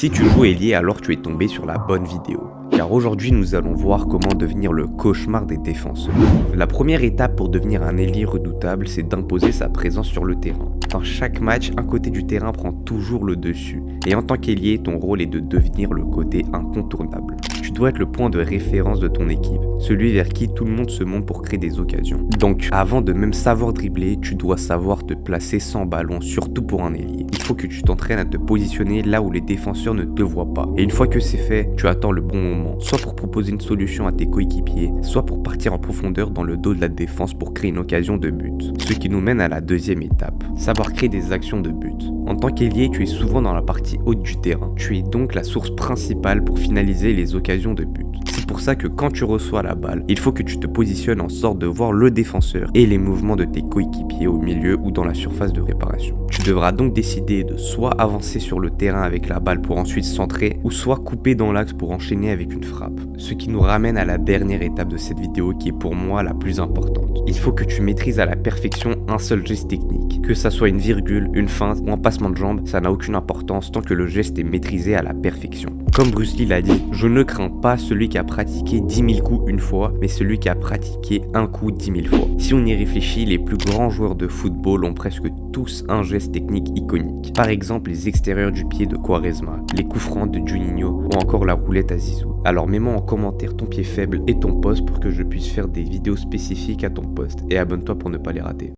Si tu joues ailier, alors tu es tombé sur la bonne vidéo. Car aujourd'hui, nous allons voir comment devenir le cauchemar des défenseurs. La première étape pour devenir un ailier redoutable, c'est d'imposer sa présence sur le terrain. Dans chaque match, un côté du terrain prend toujours le dessus. Et en tant qu'ailier, ton rôle est de devenir le côté incontournable. Tu dois être le point de référence de ton équipe, celui vers qui tout le monde se monte pour créer des occasions. Donc, avant de même savoir dribbler, tu dois savoir te placer sans ballon, surtout pour un ailier. Il faut que tu t'entraînes à te positionner là où les défenseurs ne te voient pas. Et une fois que c'est fait, tu attends le bon moment, soit pour proposer une solution à tes coéquipiers, soit pour partir en profondeur dans le dos de la défense pour créer une occasion de but. Ce qui nous mène à la deuxième étape, savoir créer des actions de but. En tant qu'ailier, tu es souvent dans la partie haute du terrain. Tu es donc la source principale pour finaliser les occasions de but. C'est pour ça que quand tu reçois la balle, il faut que tu te positionnes en sorte de voir le défenseur et les mouvements de tes coéquipiers au milieu ou dans la surface de réparation. Tu devras donc décider de soit avancer sur le terrain avec la balle pour ensuite centrer, ou soit couper dans l'axe pour enchaîner avec une frappe. Ce qui nous ramène à la dernière étape de cette vidéo qui est pour moi la plus importante. Il faut que tu maîtrises à la perfection un seul geste technique. Que ça soit une virgule, une feinte ou un passement de jambe, ça n'a aucune importance tant que le geste est maîtrisé à la perfection. Comme Bruce Lee l'a dit, je ne crains pas celui qui a pratiqué 10 000 coups une fois, mais celui qui a pratiqué un coup 10 000 fois. Si on y réfléchit, les plus grands joueurs de football ont presque tous un geste technique iconique. Par exemple, les extérieurs du pied de Quaresma, les coups francs de Juninho ou encore la roulette à Zizou. Alors mets-moi en commentaire ton pied faible et ton poste pour que je puisse faire des vidéos spécifiques à ton poste et abonne-toi pour ne pas les rater.